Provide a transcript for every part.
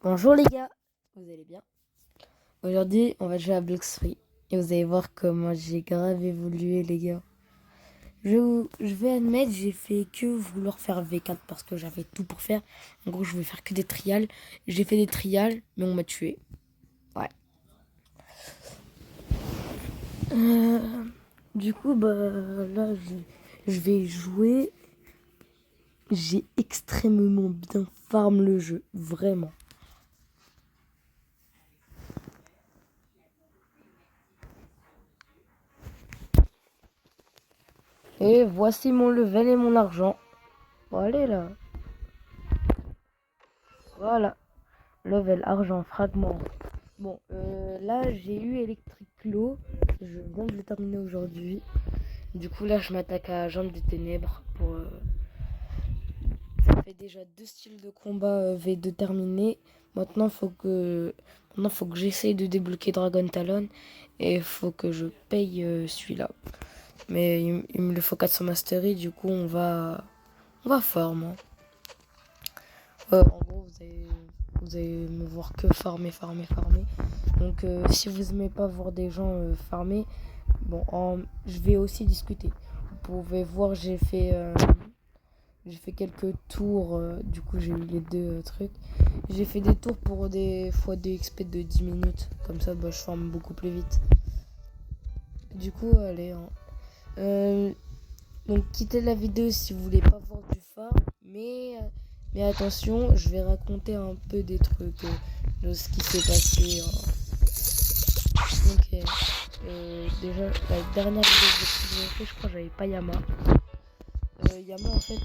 Bonjour les gars, vous allez bien? Aujourd'hui, on va jouer à Blox Free et vous allez voir comment j'ai grave évolué les gars. Je vais admettre, j'ai fait que vouloir faire V4 parce que j'avais tout pour faire. En gros, je voulais faire que des trials. J'ai fait des trials, mais on m'a tué. Ouais. Du coup, là, je vais jouer. J'ai extrêmement bien farm le jeu, vraiment. Et voici mon level et mon argent. Bon, allez là. Voilà. Level, argent, fragment. Bon, là, j'ai eu Electric Claw. Je viens de le terminer aujourd'hui. Du coup, là, je m'attaque à Jambes des Ténèbres. Ça fait déjà 2 styles de combat V2 terminés. Maintenant, faut que j'essaye de débloquer Dragon Talon. Et il faut que je paye celui-là. Mais il me le faut 400 mastery. Du coup, on va farm. Hein. En gros, vous allez me voir que farmer. Donc, si vous aimez pas voir des gens farmer, bon, je vais aussi discuter. Vous pouvez voir, j'ai fait quelques tours. Du coup, j'ai eu les deux trucs. J'ai fait des tours pour des fois des XP de 10 minutes. Comme ça, je farme beaucoup plus vite. Du coup, allez. Hein. Donc, quittez la vidéo si vous voulez pas voir du farm. Mais attention, je vais raconter un peu des trucs de ce qui s'est passé. Donc, déjà, la dernière vidéo que j'ai fait, je crois que j'avais pas Yama. Yama, en fait,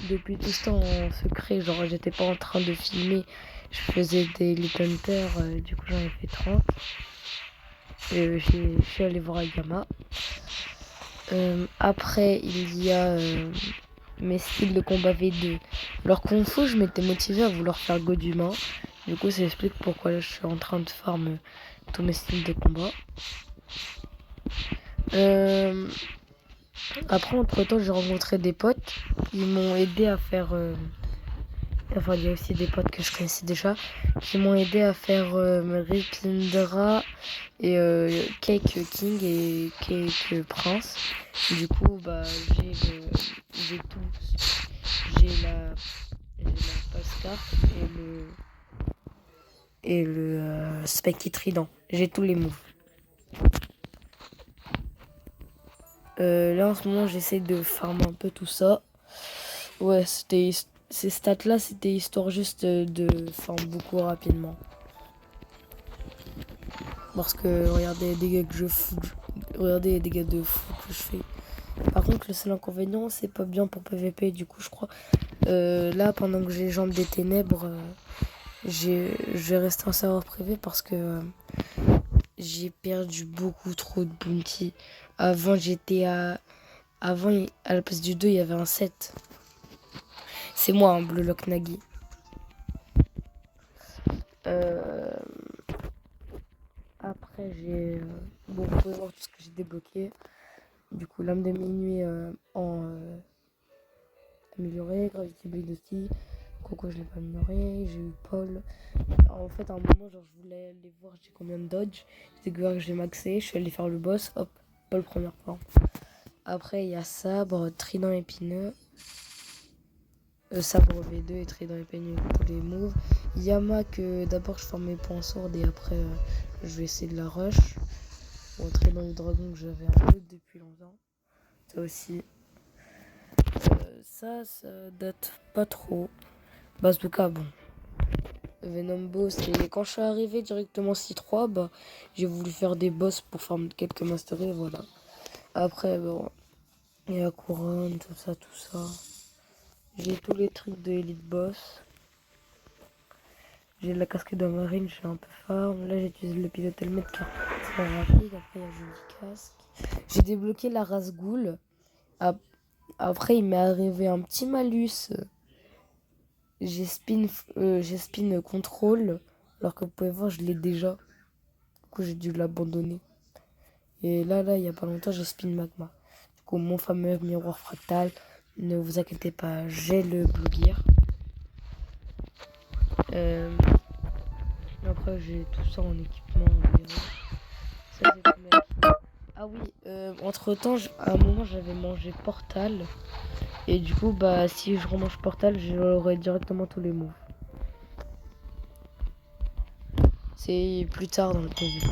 depuis tout ce temps en secret, genre j'étais pas en train de filmer, je faisais des Elite Hunter, du coup j'en ai fait 30. Je suis allé voir Yama. Après, il y a mes styles de combat V2. Alors Kung Fu, je m'étais motivé à vouloir faire God humain. Du coup, ça explique pourquoi là, je suis en train de farm tous mes styles de combat. Après, entre-temps, j'ai rencontré des potes. Ils m'ont aidé à faire... Enfin, il y a aussi des potes que je connaissais déjà qui m'ont aidé à faire Rick Lindra et Cake King et Cake Prince. Du coup, j'ai tout. J'ai la Pascal et le Spiky Trident. J'ai tous les moves. Là, en ce moment, j'essaie de farmer un peu tout ça. Ouais, ces stats-là, c'était histoire juste de farm beaucoup rapidement. Parce que regardez les dégâts que je fous. Regardez les dégâts de fou que je fais. Par contre, le seul inconvénient, c'est pas bien pour PVP. Du coup, je crois. Là, pendant que j'ai Jambes des Ténèbres, je vais rester en serveur privé parce que j'ai perdu beaucoup trop de bounty. Avant, à la place du 2, il y avait un 7. C'est moi, un bleu lock Nagi. Après, bon, vous pouvez voir tout ce que j'ai débloqué. Du coup, lame de minuit amélioré, Gravity Blade aussi. Coco, je l'ai pas amélioré. J'ai eu Paul. En fait, à un moment, genre, je voulais aller voir j'ai combien de dodge. J'ai découvert que j'ai maxé. Je suis allé faire le boss. Hop, Paul première fois. Après, il y a Sabre, Trident épineux. Sabre V2 et Trident épineux pour les moves. Yama, que d'abord je forme mes points sourds et après je vais essayer de la rush. Bon, Trident du dragon que j'avais un peu depuis longtemps. Ça aussi. Ça date pas trop. Bazooka, bon. Venom Boss, et quand je suis arrivé directement C3, j'ai voulu faire des boss pour faire quelques masteries, voilà. Après, bon, il y a la couronne, tout ça. J'ai tous les trucs de Elite Boss. J'ai la casquette de marine, je suis un peu farm. Là, j'utilise le pilote helmet car c'est pas rapide. Après, il y a le joli casque. J'ai débloqué la race ghoul. Après, il m'est arrivé un petit malus. J'ai spin contrôle. Alors que vous pouvez voir, je l'ai déjà. Du coup, j'ai dû l'abandonner. Et là, il y a pas longtemps, j'ai spin magma. Du coup, mon fameux miroir fractal. Ne vous inquiétez pas, j'ai le Blue Gear. Après, j'ai tout ça en équipement. Ça, c'est tout ma- Ah oui, entre-temps, à un moment, j'avais mangé Portal. Et du coup, bah, si je remange Portal, j'aurai directement tous les moves. C'est plus tard dans le PVP. Je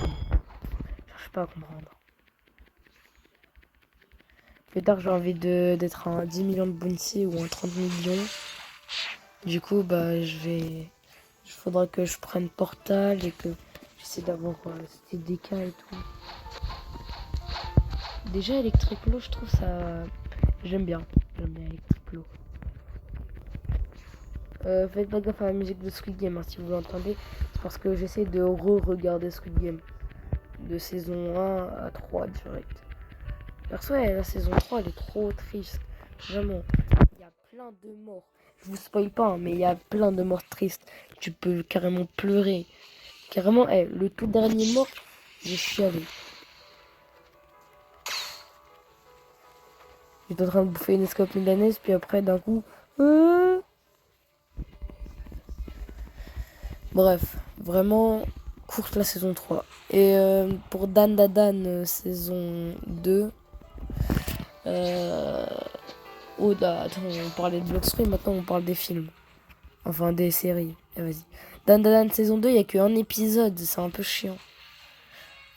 cherche pas à comprendre. Plus tard, j'ai envie d'être un 10 millions de bounty ou un 30 millions. Du coup, bah, il faudra que je prenne Portal et que j'essaie d'avoir ces DK et tout. Déjà, Electric Law, je trouve ça... J'aime bien. J'aime bien Electric Law. Faites pas gaffe à la musique de Squid Game, hein, si vous l'entendez. C'est parce que j'essaie de re-regarder Squid Game. De saison 1 à 3 direct. Perso, la saison 3, elle est trop triste. Vraiment. Il y a plein de morts. Je vous spoil pas, hein, mais il y a plein de morts tristes. Tu peux carrément pleurer. Carrément, le tout dernier mort, j'ai chialé. J'étais en train de bouffer une escope milanaise, puis après, d'un coup... Bref, vraiment courte la saison 3. Et pour Dan Dadan, saison 2... Oh, attends, on parlait de Bloxfree, maintenant on parle des films. Enfin, des séries. Vas-y. Dan Dan saison 2, il n'y a qu'un épisode, c'est un peu chiant.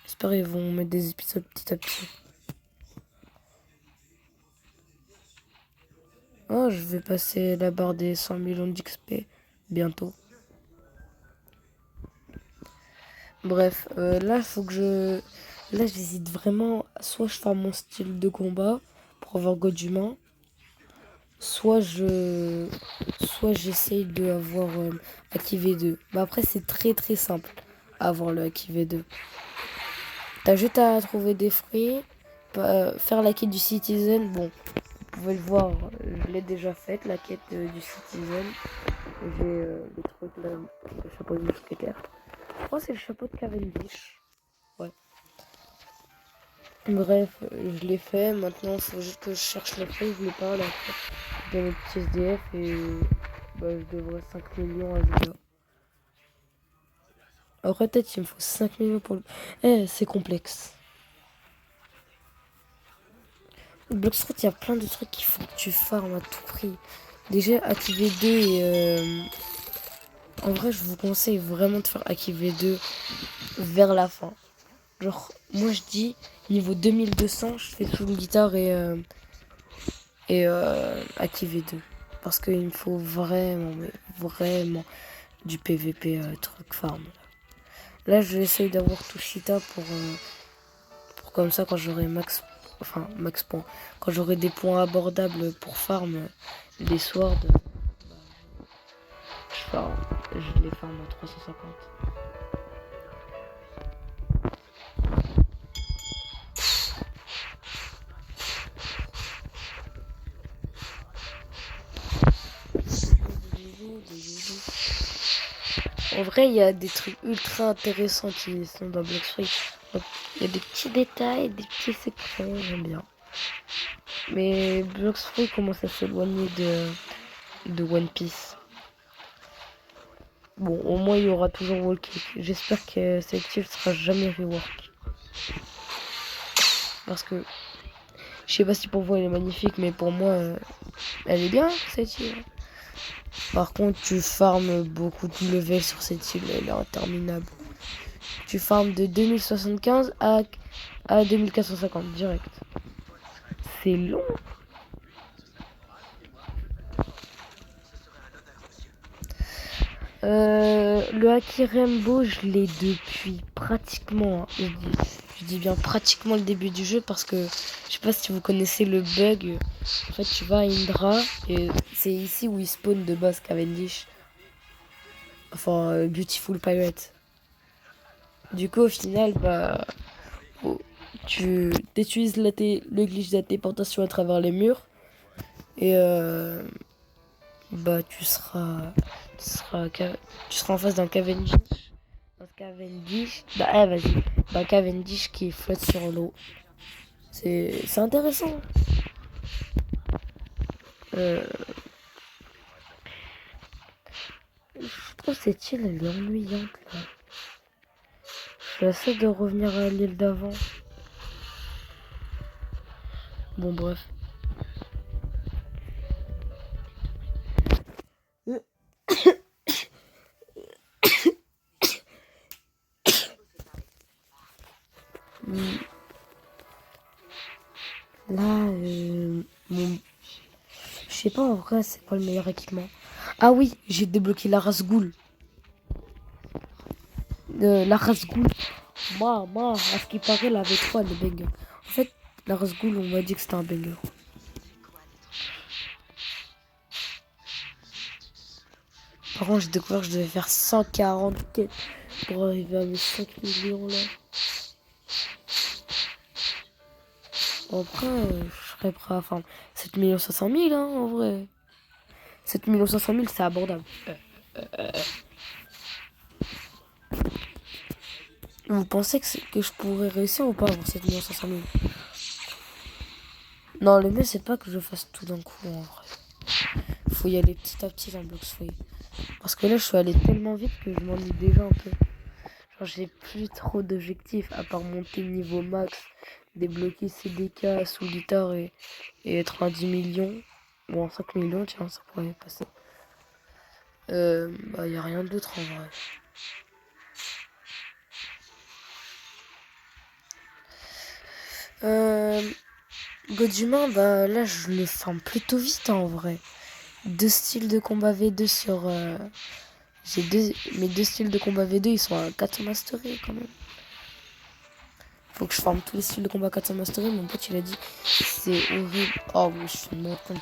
J'espère qu'ils vont mettre des épisodes petit à petit. Oh, je vais passer la barre des 100 millions d'XP bientôt. Bref, là, faut que je... Là, j'hésite vraiment. Soit je fais mon style de combat pour avoir God humain. Soit j'essaye de avoir Aki V2. Mais après, c'est très très simple à avoir le Aki V2. T'as juste à trouver des fruits, faire la quête du Citizen. Bon, vous pouvez le voir, je l'ai déjà faite, la quête du Citizen. J'ai le truc là, le chapeau de mousquetaire. Je crois que c'est le chapeau de Cavendish. Ouais. Bref, je l'ai fait. Maintenant, il faut juste que je cherche les fruits. Je l'ai pas là. Dans le petit SDF et bah, je devrais 5 millions à ce gars. Après, peut-être il me faut 5 millions pour le... c'est complexe. Bloxroot, il y a plein de trucs qu'il faut que tu farmes à tout prix. Déjà, activer 2 et... En vrai, je vous conseille vraiment de faire activer 2 vers la fin. Genre, moi je dis, niveau 2200, je fais sous le guitare et activer 2. Parce qu'il me faut vraiment, mais vraiment du PVP truc farm. Là, je vais essayer d'avoir tout Shita pour comme ça, quand j'aurai max points. Quand j'aurai des points abordables pour farm, les swords, je les farm à 350. En vrai, il y a des trucs ultra intéressants qui sont dans Bloxfree. Il y a des petits détails, des petits secrets, j'aime bien. Mais Bloxfree commence à s'éloigner de One Piece. Bon, au moins il y aura toujours Wall Kick. J'espère que cette île sera jamais rework. Parce que je sais pas si pour vous elle est magnifique, mais pour moi elle est bien cette île. Par contre, tu farmes beaucoup de levels sur cette île, elle est interminable. Tu farmes de 2075 à 2450 direct. C'est long. Le Haki Rainbow, je l'ai depuis pratiquement, je dis bien pratiquement le début du jeu parce que je sais pas si vous connaissez le bug. En fait, tu vas à Indra et c'est ici où il spawn de base Cavendish. Enfin, Beautiful Pirate. Du coup, au final, bah, tu utilises le glitch de la téléportation à travers les murs et bah tu seras en face d'un Cavendish. Vas-y. D'un Cavendish qui flotte sur l'eau. C'est intéressant. Je trouve cette île elle est ennuyante là. J'essaie de revenir à l'île d'avant. Bon, bref. Là, mon... je sais pas en vrai, c'est pas le meilleur équipement. Ah oui, j'ai débloqué la race ghoul. La race ghoul. Moi, à ce qui paraît, la V3, elle est banger. En fait, la race ghoul, on m'a dit que c'était un banger. Par contre, j'ai découvert que je devais faire 140 quêtes pour arriver à mes 5 millions là. Bon, après, je serais prêt à faire 7 500 000 hein, en vrai. 7 500 000, c'est abordable. Vous pensez que je pourrais réussir ou pas avoir 7 500 000? Non, le mieux, c'est pas que je fasse tout d'un coup en vrai. Faut y aller petit à petit dans Blox Free. Parce que là, je suis allé tellement vite que je m'ennuie déjà un peu. Genre, j'ai plus trop d'objectifs à part monter niveau max, débloquer CDK sous guitare et être à 10 millions. Bon, 5 millions, tiens, ça pourrait passer. Bah, y a rien d'autre en vrai. Godumain, bah là, je le farme plutôt vite en vrai. 2 styles de combat V2 sur. Mes 2 styles de combat V2, ils sont à 400 mastery quand même. Faut que je forme tous les styles de combat 400 mastery. Mon pote, il a dit c'est horrible. Oh, mais je suis mort quand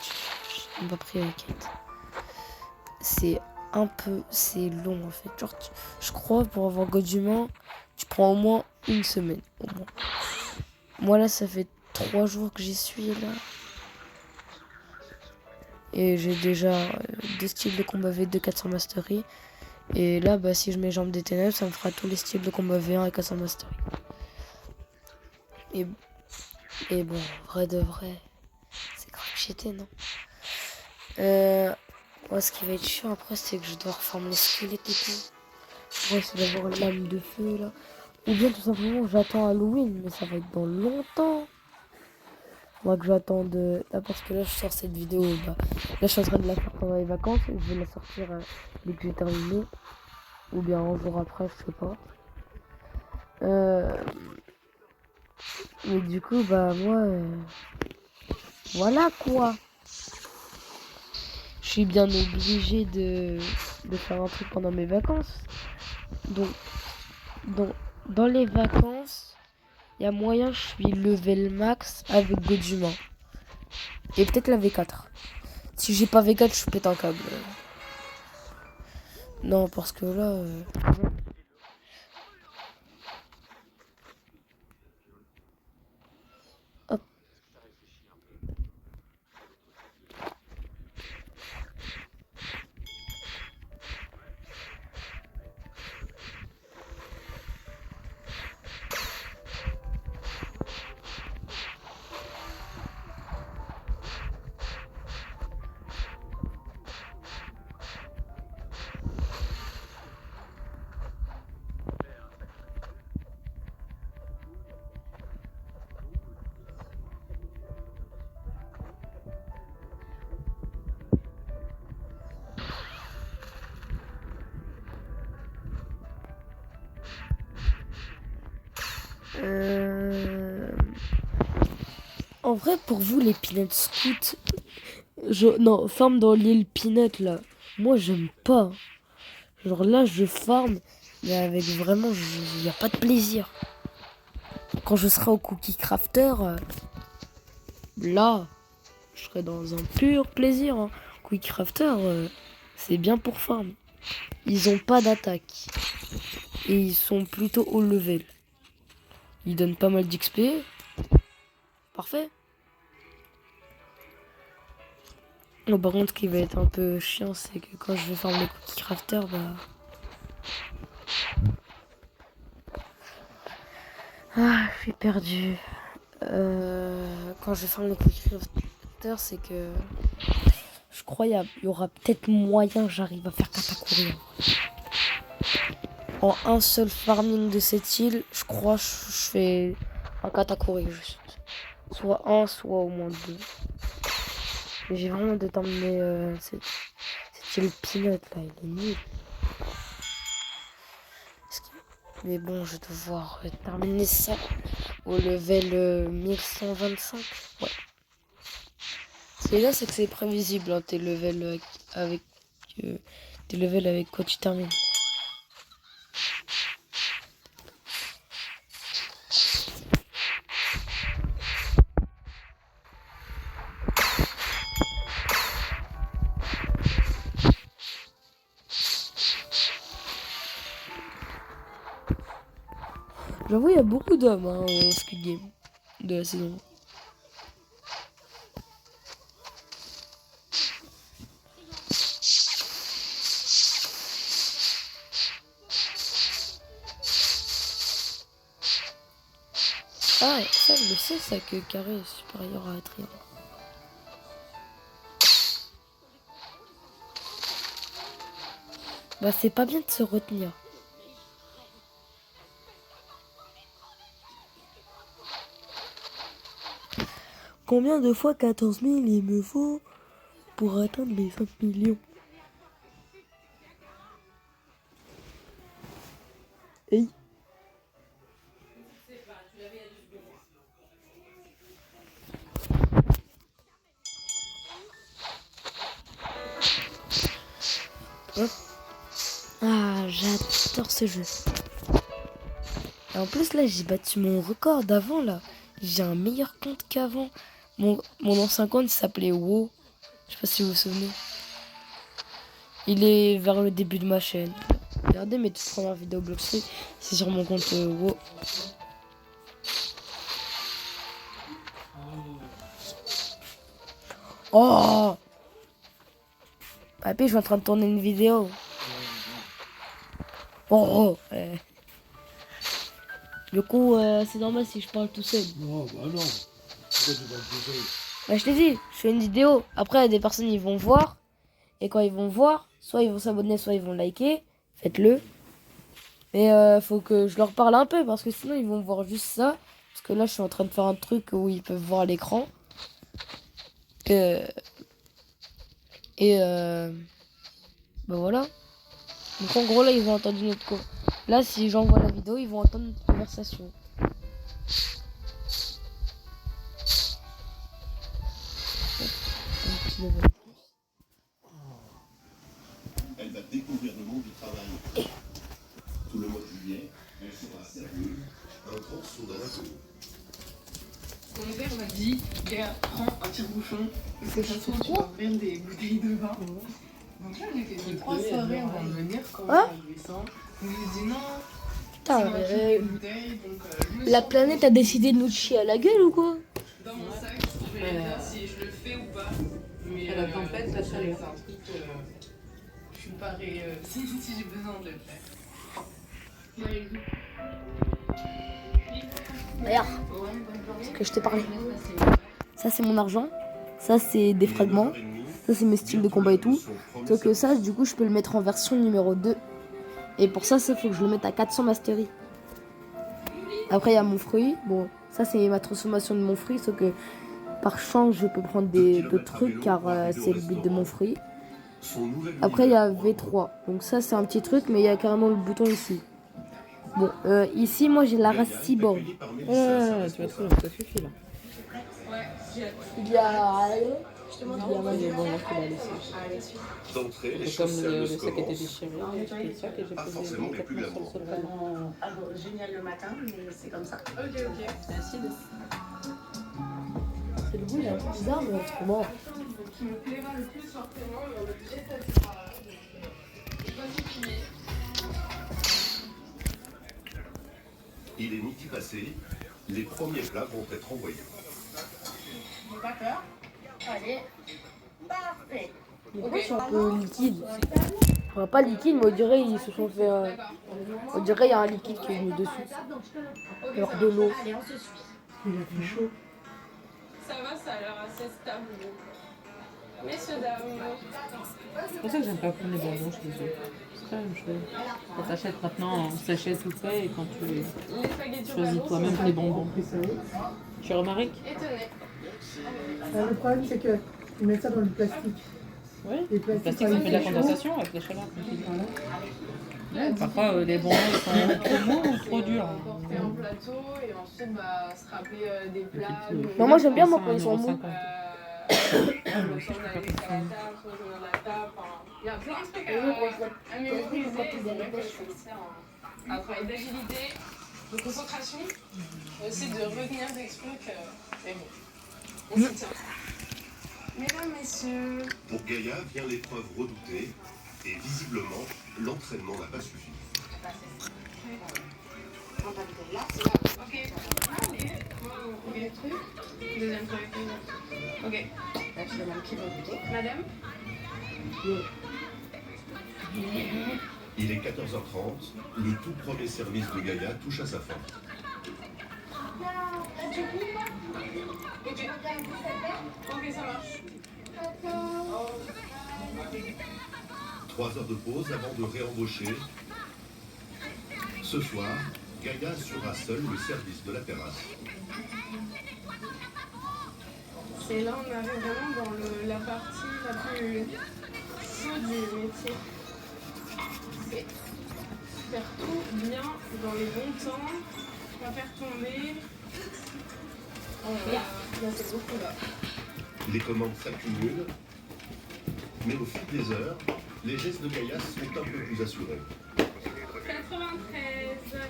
j'ai pas pris la quête. C'est c'est long en fait. Genre, je crois pour avoir Godumain, tu prends au moins une semaine. Au moins. Moi là, ça fait 3 jours que j'y suis là. Et j'ai déjà 2 styles de combat V2 400 mastery. Et là, bah, si je mets Jambes des Ténèbres, ça me fera tous les styles de combat V1 et 400 mastery. Et bon, vrai de vrai, c'est grave cheaté, non? Moi, ce qui va être chiant après, c'est que je dois reformer les squelettes et tout. Pour essayer d'avoir une lame de feu, là. Ou bien, tout simplement, j'attends Halloween, mais ça va être dans longtemps. Moi, que j'attende... Là, parce que là, je sors cette vidéo, bah... Là, je suis en train de la faire pendant les vacances. Je vais la sortir dès que j'ai terminé. Ou bien un jour après, je sais pas. Mais du coup, bah, moi... Voilà, quoi. Je suis bien obligé de faire un truc pendant mes vacances. Donc dans les vacances, il y a moyen que je suis level max avec Godumain. Et peut-être la V4. Si j'ai pas V4, je pète un câble. Non, parce que là... Hop. En vrai, pour vous, les Peanut Scouts... Non, farm dans l'île Peanut, là. Moi, j'aime pas. Genre là, je farm, mais avec vraiment... Il n'y a pas de plaisir. Quand je serai au Cookie Crafter... là, je serai dans un pur plaisir. Hein. Quick Crafter, c'est bien pour farm. Ils ont pas d'attaque. Et ils sont plutôt haut level. Ils donnent pas mal d'XP. Parfait. Bon, par contre, ce qui va être un peu chiant, c'est que quand je vais farm les Cookie Crafter, bah... Ah, je suis perdu. Quand je vais farm les Cookie Crafter, c'est que... Je crois qu'il y aura peut-être moyen que j'arrive à faire Katakuri. en un seul farming de cette île, je crois je fais un katakuri. Soit un, soit au moins deux. Mais j'ai vraiment déterminé cette île pilote là, il est nul. Mais bon, je vais devoir terminer ça au level 1125. Ouais. Ce qui est là, c'est que c'est prévisible, hein, tes levels avec quoi tu termines. J'avoue, il y a beaucoup d'hommes au Squid Game de la saison. Ah, ça, je le sais, ça, que carré est supérieur à triangle. Bah, c'est pas bien de se retenir. Combien de fois 14 000 il me faut pour atteindre les 5 millions? Hey. Hop. Ah, j'adore ce jeu. Et en plus, là, j'ai battu mon record d'avant, là. J'ai un meilleur compte qu'avant. Mon ancien compte s'appelait WoW. Je sais pas si vous vous souvenez. Il est vers le début de ma chaîne. Regardez mes toutes premières vidéos Bloxfruit. C'est sur mon compte WoW. Oh! Papy, je suis en train de tourner une vidéo. Oh! Du coup, c'est normal si je parle tout seul. Non, bah non. Pourquoi tu parles tout seul? Bah, je t'ai dit, je fais une vidéo. Après, des personnes, ils vont voir. Et quand ils vont voir, soit ils vont s'abonner, soit ils vont liker. Faites-le. Mais faut que je leur parle un peu parce que sinon, ils vont voir juste ça. Parce que là, je suis en train de faire un truc où ils peuvent voir l'écran. Bah voilà. Donc en gros, là, ils vont entendre notre co. Là, si j'envoie la vidéo, ils vont entendre notre conversation. Un petit level. Elle va découvrir le monde du travail. Tout le mois de juillet, elle sera serveuse un grand saut dans la peau. Mon père m'a dit, gars, prends un tire-bouchon, parce que ça se trouve, tu vas ouvrir des bouteilles de vin. Donc là, j'ai fait 3 soirées avant de venir quand Hein? je descends. Donc je lui ai dit non, Putain, c'est moi qui ai une bouteille, donc je me la suis planète a décidé de nous chier à la gueule ou quoi? dans mon sac, je vais voir si je le fais ou pas. Mais la tempête, la chaleur. c'est un truc que je suis parée si j'ai besoin de le faire. Regarde, ce que je t'ai parlé. Ça, c'est mon argent. Ça, c'est des fragments. Ça, c'est mes styles de combat et tout. Sauf que ça, du coup, je peux le mettre en version numéro 2. Et pour ça, il faut que je le mette à 400 mastery. Après, il y a mon fruit. Bon, ça, c'est ma transformation de mon fruit. Sauf que par chance, je peux prendre d'autres trucs car c'est le but de mon fruit. Après, il y a V3. Donc ça, c'est un petit truc, mais il y a carrément le bouton ici. Bon, ici, moi, j'ai la race cyborg. Tu vas trouver, ça suffit là. Il y a... Bon, moi je vais la laisser. D'entrée, les Et comme chasseurs le ne sac était commencent déchiré, j'ai pris le sac et j'ai pas posé forcément les plus directement sur le sol. Alors, génial le matin, mais c'est comme ça. Ok. C'est acide. C'est le goût, il est un peu bizarre, mais autrement... Qui me plaira le plus fortement, mais on est obligé de passer par là. Je pas fini. Il est midi passé, les premiers plats vont être envoyés. Pas peur. Allez. Parfait. Les pois sont un peu liquides. Enfin, pas liquide, mais on dirait ils se sont fait... On dirait il y a un liquide qui est venu dessus. Alors de l'eau. Allez, on se suit. Il a fait chaud. Ça va, ça a l'air assez stable. Messieurs, dames. C'est pour ça que j'aime pas prendre les bonbons chez eux. C'est pas la même chose. Quand t'achètes maintenant en sachet tout fait et quand tu Les spaghettis au choisis bavon, toi-même tes bonbons. Chez Romaric? Et tenez. Le problème, c'est qu'ils mettent ça dans le plastique. Oui. Les Le plastique, ça fait de la condensation avec la chaleur. comme tu dis. Ouais, parfois, les bonbons ils sont trop durs. Porter un plateau et ensuite se rappeler des plats. Non, moi, j'aime bien, moi, quand ils sont mous. Le temps d'aller jusqu'à la table, soit jouer à la table. Il y a plein de trucs à mémoriser. C'est vrai que je fais aussi un travail d'agilité, de concentration, aussi de retenir des trucs. Mais bon, on s'y tient. Mesdames, messieurs. Pour Gaïa vient l'épreuve redoutée et visiblement, l'entraînement n'a pas suffi. Ok. Ok. Deuxième truc. Ok. Madame. Il est 14h30, le tout premier service de Gaïa touche à sa fin. Ok. Ok, ça marche. 3 heures de pause avant de réembaucher. Ce soir, Gaïa assurera seule le service de la terrasse. Et là, on arrive vraiment dans la partie la plus chaude du métier. C'est faire tout bien dans les bons temps, pas faire tomber. Là, c'est beaucoup là. Les commandes s'accumulent, mais au fil des heures, les gestes de Gaïa sont un peu plus assurés. 93.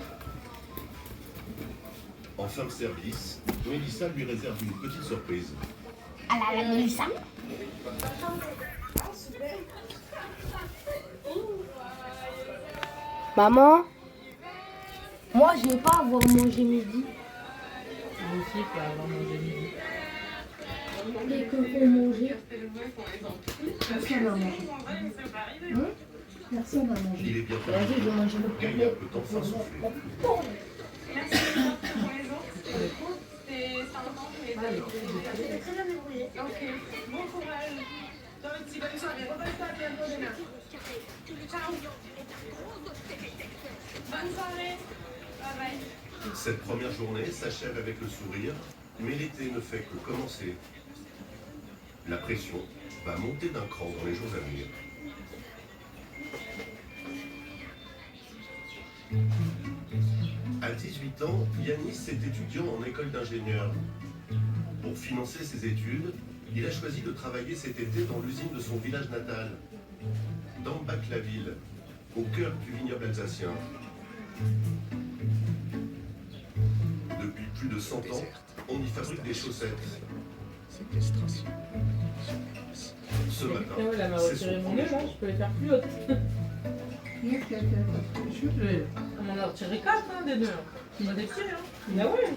En fin de service, Mélissa lui réserve une petite surprise. La Mélissa. Maman, moi, je vais pas avoir mangé midi. Moi aussi, il faut avoir mangé midi. Et que pour manger, Personne n'a mangé. Personne n'a mangé. Il est bien vas-y, je vais manger le Gaïa poulet. peut enfin souffler. Merci pour les autres. C'est sympa, mais Très bien débrouillé. ok. Bon courage. Bonne soirée. Repose-toi à bientôt demain. Ciao. Bonne soirée. Bye bye. Cette première journée s'achève avec le sourire, mais l'été ne fait que commencer. La pression va monter d'un cran dans les jours à venir. À 18 ans, Yanis est étudiant en école d'ingénieur. Pour financer ses études, il a choisi de travailler cet été dans l'usine de son village natal, dans Bac-la-Ville, au cœur du vignoble alsacien. Depuis plus de 100 ans, on y fabrique des chaussettes. Ce matin, Ah ouais, là, m'a c'est retiré son mon premier nez, là, jour. je peux les faire plus hautes. On m'en a retiré 4 des deux. On a des pieds, hein. Ah ouais.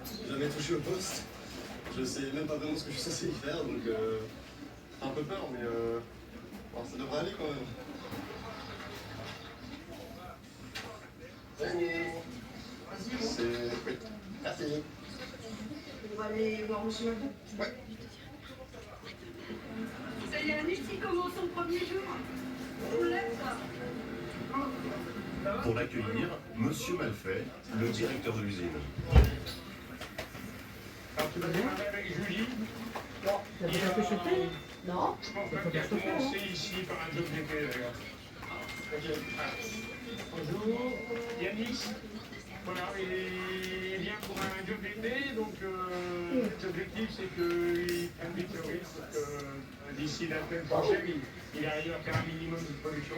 J'ai jamais touché au poste. Je sais même pas vraiment ce que je suis censé y faire, donc un peu peur, mais bon, ça devrait aller quand même. C'est... Oui, merci. On va aller voir monsieur Macron. Ouais. Ça y est, Annick qui commence son premier jour. On lève ça. Pour l'accueillir, Monsieur Malfait, le directeur de l'usine. Alors tu vas démarrer avec Julie. T'as déjà fait chauffer? Non. Je pense même qu'il a commencé ici par un job d'été d'ailleurs. Ok. Bonjour, Yanis. Voilà, il vient pour un job d'été, donc l'objectif c'est qu'il prenne vite le risque que d'ici la semaine prochaine, il arrive à faire un minimum de production.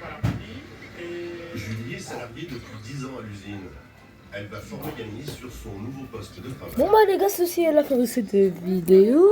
Voilà. Et... Julie est salariée depuis 10 ans à l'usine. Elle va former Yanis sur son nouveau poste de travail. Bon bah les gars, ceci est la fin de cette vidéo.